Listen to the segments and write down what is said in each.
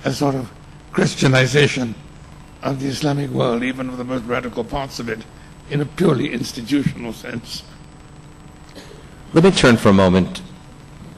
a sort of Christianization of the Islamic world, even of the most radical parts of it, in a purely institutional sense. Let me turn for a moment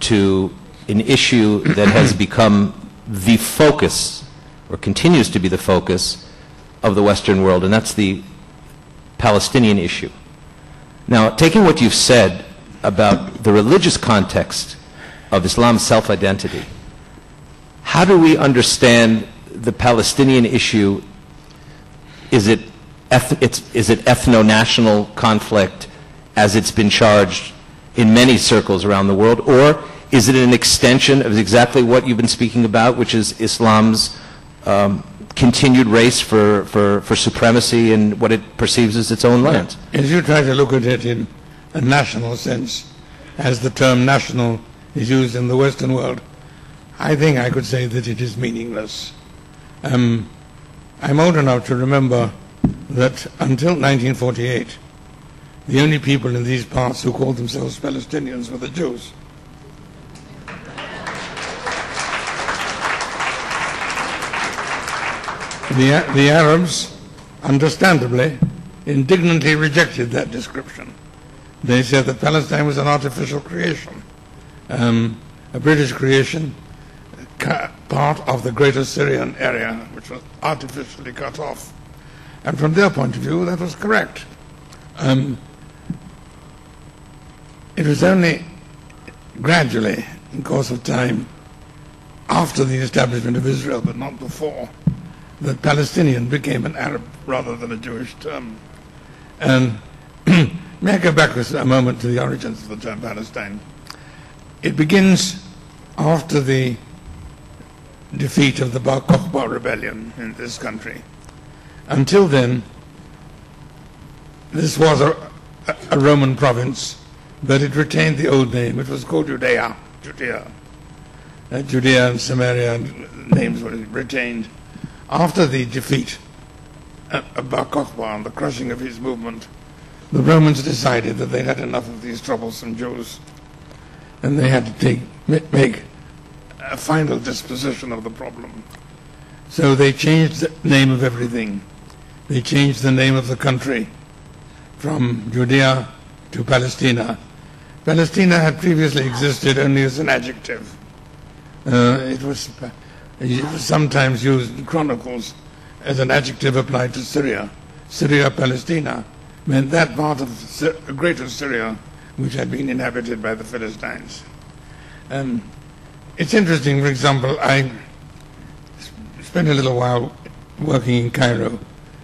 to an issue that has become the focus, or continues to be the focus, of the Western world, and that's the Palestinian issue. Now, taking what you've said about the religious context of Islam's self-identity, how do we understand the Palestinian issue? Is it ethno-national conflict, as it's been charged in many circles around the world, or is it an extension of exactly what you've been speaking about, which is Islam's continued race for supremacy in what it perceives as its own land? As you try to look at it in a national sense, as the term national is used in the Western world, I think I could say that it is meaningless. I'm old enough to remember that until 1948, the only people in these parts who called themselves Palestinians were the Jews. The Arabs, understandably, indignantly rejected that description. They said that Palestine was an artificial creation, a British creation, part of the greater Syrian area, which was artificially cut off. And from their point of view, that was correct. It was only gradually, in course of time, after the establishment of Israel, but not before, that Palestinian became an Arab rather than a Jewish term. And may I go back a moment to the origins of the term Palestine? It begins after the defeat of the Bar Kokhba rebellion in this country. Until then, this was a Roman province, but it retained the old name. It was called Judea. Judea and Samaria names were retained. After the defeat of Bar Kokhba and the crushing of his movement, the Romans decided that they had enough of these troublesome Jews, and they had to make a final disposition of the problem. So they changed the name of everything. They changed the name of the country from Judea to Palestina. Palestina had previously existed only as an adjective. It was sometimes used in chronicles as an adjective applied to Syria. Syria, Palestina, meant that part of greater Syria which had been inhabited by the Philistines. It's interesting, for example, I spent a little while working in Cairo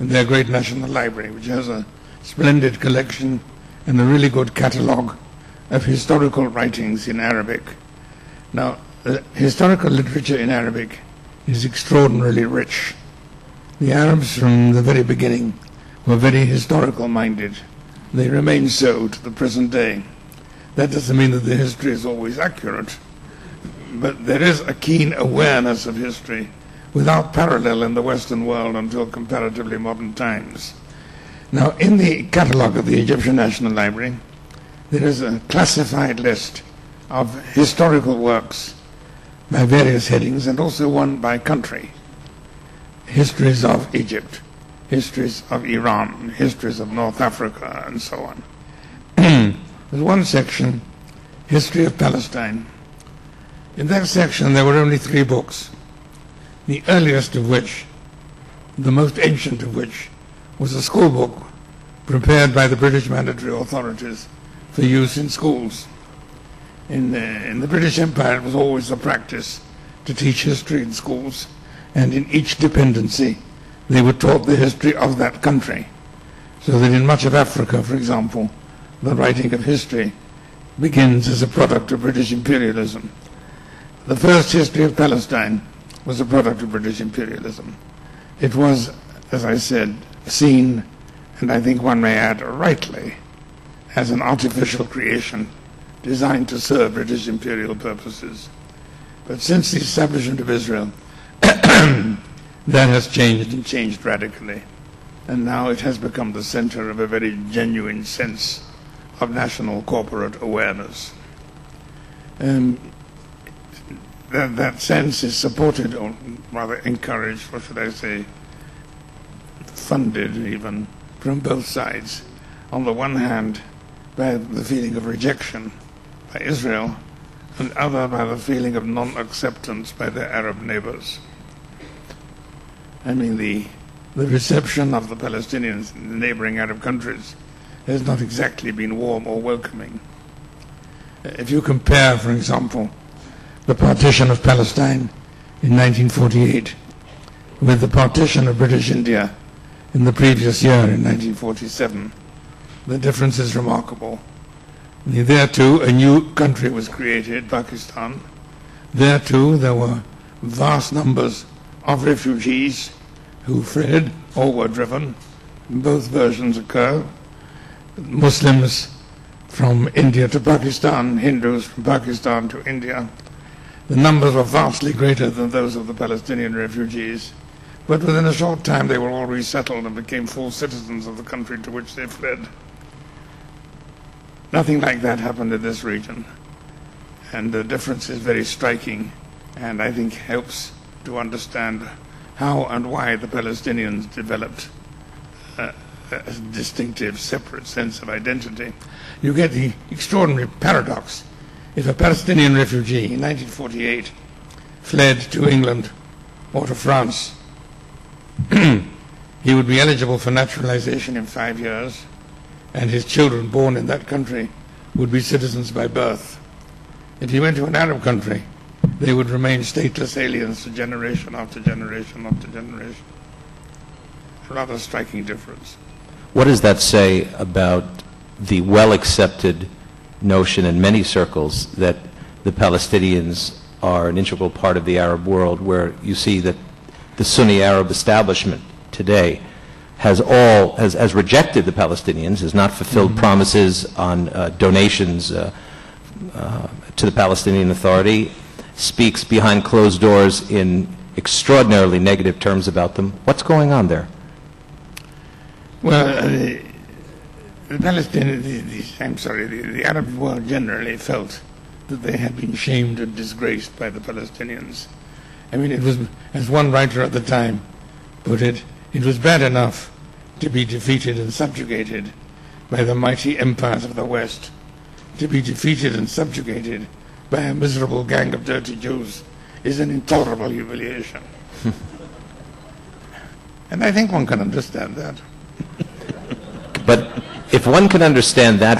in their great National Library, which has a splendid collection and a really good catalogue of historical writings in Arabic. Now, historical literature in Arabic is extraordinarily rich. The Arabs from the very beginning were very historical minded. They remain so to the present day. That doesn't mean that the history is always accurate, but there is a keen awareness of history without parallel in the Western world until comparatively modern times. Now, in the catalogue of the Egyptian National Library, there is a classified list of historical works by various headings, and also one by country. Histories of Egypt, histories of Iran, histories of North Africa, and so on. There's one section, History of Palestine. In that section there were only 3 books, the earliest of which, the most ancient of which, was a school book prepared by the British mandatory authorities for use in schools. In the British Empire, it was always the practice to teach history in schools, and in each dependency they were taught the history of that country. So that in much of Africa, for example, the writing of history begins as a product of British imperialism. The first history of Palestine was a product of British imperialism. It was, as I said, seen, and I think one may add rightly, as an artificial creation designed to serve British imperial purposes. But since the establishment of Israel, that has changed, and changed radically. And now it has become the center of a very genuine sense of national corporate awareness. that sense is supported, or rather encouraged, or should I say, funded even, from both sides. On the one hand, by the feeling of rejection by Israel, and other by the feeling of non-acceptance by their Arab neighbors. I mean, the reception of the Palestinians in the neighboring Arab countries has not exactly been warm or welcoming. If you compare, for example, the partition of Palestine in 1948 with the partition of British India in the previous year in 1947, the difference is remarkable. There too, a new country was created, Pakistan. There too, there were vast numbers of refugees who fled or were driven. Both versions occur. Muslims from India to Pakistan, Hindus from Pakistan to India. The numbers were vastly greater than those of the Palestinian refugees. But within a short time, they were all resettled and became full citizens of the country to which they fled. Nothing like that happened in this region. And the difference is very striking, and I think helps to understand how and why the Palestinians developed a distinctive, separate sense of identity. You get the extraordinary paradox. If a Palestinian refugee in 1948 fled to England or to France, he would be eligible for naturalization in 5 years, and his children born in that country would be citizens by birth. If he went to an Arab country, they would remain stateless aliens for generation after generation after generation. A rather striking difference. What does that say about the well-accepted notion in many circles that the Palestinians are an integral part of the Arab world, where you see that the Sunni Arab establishment today has rejected the Palestinians, has not fulfilled promises on donations to the Palestinian Authority, speaks behind closed doors in extraordinarily negative terms about them. What's going on there? Well, the Arab world generally felt that they had been shamed and disgraced by the Palestinians. I mean, it was, as one writer at the time put it, it was bad enough to be defeated and subjugated by the mighty empires of the West. To be defeated and subjugated by a miserable gang of dirty Jews is an intolerable humiliation. And I think one can understand that. But if one can understand that...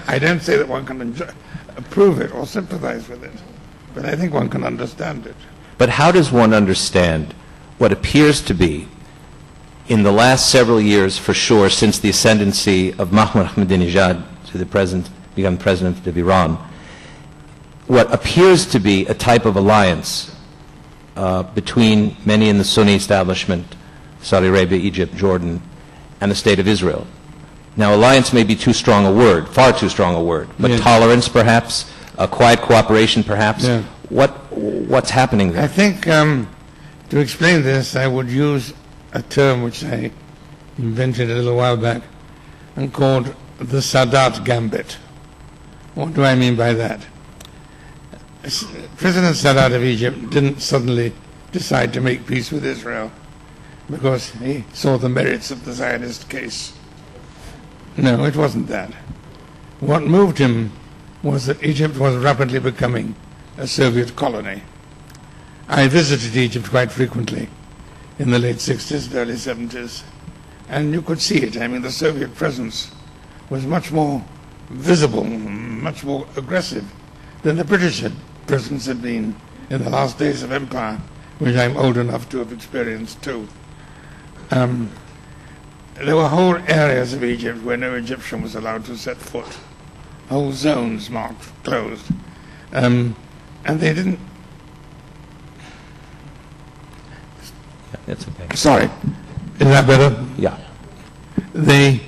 I don't say that one can approve it or sympathize with it, but I think one can understand it. But how does one understand what appears to be, in the last several years for sure, since the ascendancy of Mahmoud Ahmadinejad to become president of Iran, what appears to be a type of alliance between many in the Sunni establishment, Saudi Arabia, Egypt, Jordan, and the State of Israel? Now, alliance may be too strong a word, far too strong a word, but yes. Tolerance, perhaps, quiet cooperation, perhaps. Yeah. What's happening there? I think to explain this, I would use a term which I invented a little while back and called the Sadat Gambit. What do I mean by that? President Sadat of Egypt didn't suddenly decide to make peace with Israel because he saw the merits of the Zionist case. No, it wasn't that. What moved him was that Egypt was rapidly becoming a Soviet colony. I visited Egypt quite frequently in the late 60s, early 70s, and you could see it. I mean, the Soviet presence was much more visible, much more aggressive than the British presence had been in the last days of empire, which I'm old enough to have experienced too. There were whole areas of Egypt where no Egyptian was allowed to set foot, whole zones marked closed. And they didn't... That's okay. Sorry, is that better? Yeah. They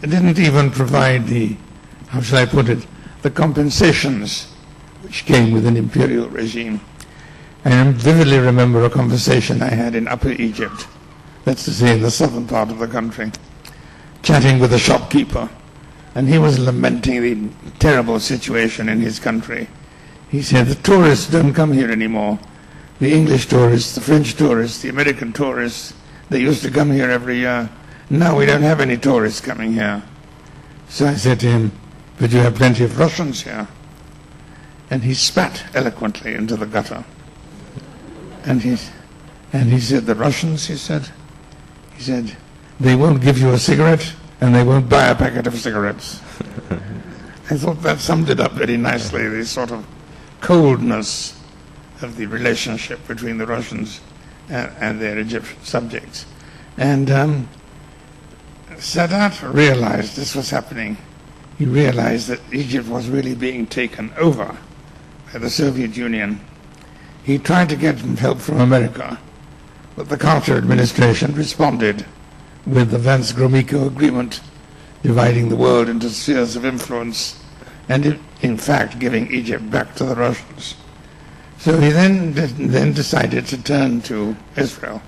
didn't even provide the, how shall I put it, the compensations which came with an imperial regime. I vividly remember a conversation I had in Upper Egypt, that's to say in the southern part of the country, chatting with a shopkeeper, and he was lamenting the terrible situation in his country. he said, the tourists don't come here anymore. The English tourists, the French tourists, the American tourists, they used to come here every year. Now we don't have any tourists coming here. So I said to him, but you have plenty of Russians here. And he spat eloquently into the gutter. And he said, the Russians, he said, they won't give you a cigarette and they won't buy a packet of cigarettes. I thought that summed it up very nicely, the sort of coldness of the relationship between the Russians and their Egyptian subjects. And Sadat realized this was happening. He realized that Egypt was really being taken over by the Soviet Union. He tried to get help from America, but the Carter administration responded with the Vance-Gromyko agreement, dividing the world into spheres of influence and in fact giving Egypt back to the Russians. So he then decided to turn to Israel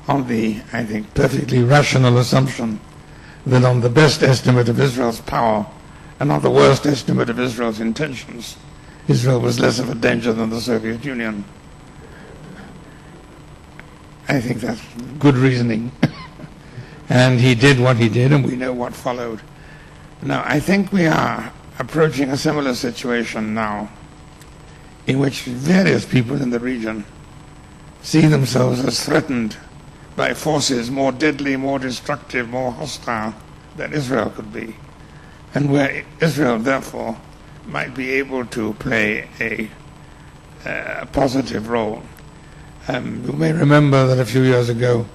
on the, I think, perfectly rational assumption that on the best estimate of Israel's power and on the worst estimate of Israel's intentions, Israel was less of a danger than the Soviet Union. I think that's good reasoning. And he did what he did, and we know what followed. Now, I think we are approaching a similar situation now, in which various people in the region see themselves as threatened by forces more deadly, more destructive, more hostile than Israel could be, and where Israel, therefore, might be able to play a positive role. You may remember that a few years ago,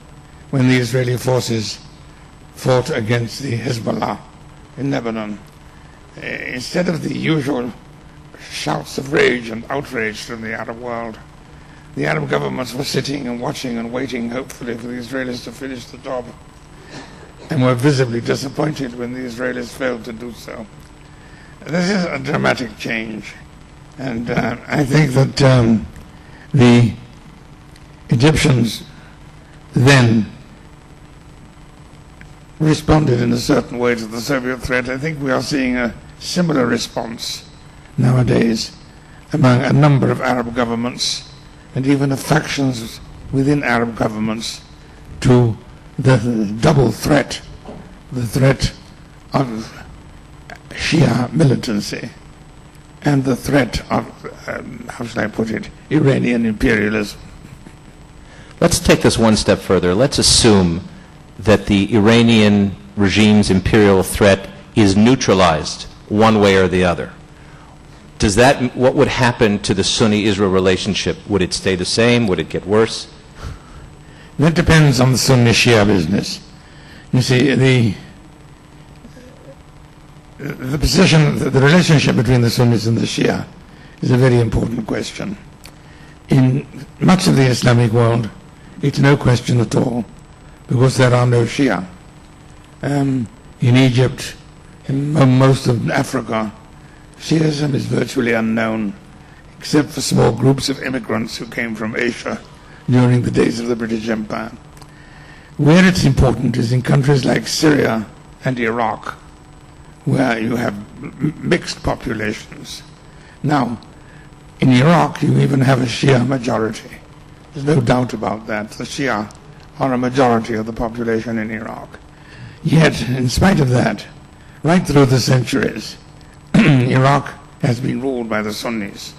when the Israeli forces fought against the Hezbollah in Lebanon, instead of the usual shouts of rage and outrage from the Arab world, the Arab governments were sitting and watching and waiting, hopefully, for the Israelis to finish the job, and were visibly disappointed when the Israelis failed to do so. This is a dramatic change, and I think that the Egyptians then responded in a certain way to the Soviet threat. I think we are seeing a similar response nowadays among a number of Arab governments and even of factions within Arab governments to the double threat, the threat of Shia militancy and the threat of, how shall I put it, Iranian imperialism. Let's take this one step further. Let's assume that the Iranian regime's imperial threat is neutralized one way or the other. What would happen to the Sunni-Israel relationship? Would it stay the same? Would it get worse? That depends on the Sunni-Shia business. You see, the position, the relationship between the Sunnis and the Shia is a very important question. In much of the Islamic world, it's no question at all, because there are no Shia. In Egypt, in most of Africa, Shiism is virtually unknown, except for small groups of immigrants who came from Asia during the days of the British Empire. Where it's important is in countries like Syria and Iraq, where you have mixed populations. Now, in Iraq, you even have a Shia majority. There's no doubt about that. The Shia are a majority of the population in Iraq. Yet, in spite of that, right through the centuries, Iraq has been ruled by the Sunnis.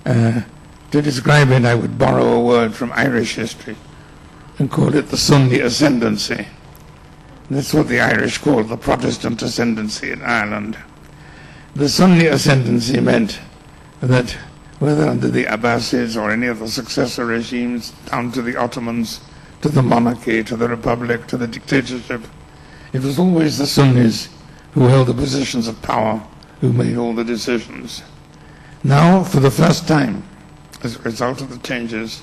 To describe it, I would borrow a word from Irish history and call it the Sunni ascendancy. That's what the Irish called the Protestant ascendancy in Ireland. The Sunni ascendancy meant that whether under the Abbasids or any of the successor regimes, down to the Ottomans, to the monarchy, to the republic, to the dictatorship, it was always the Sunnis who held the positions of power, who made all the decisions. Now, for the first time, as a result of the changes,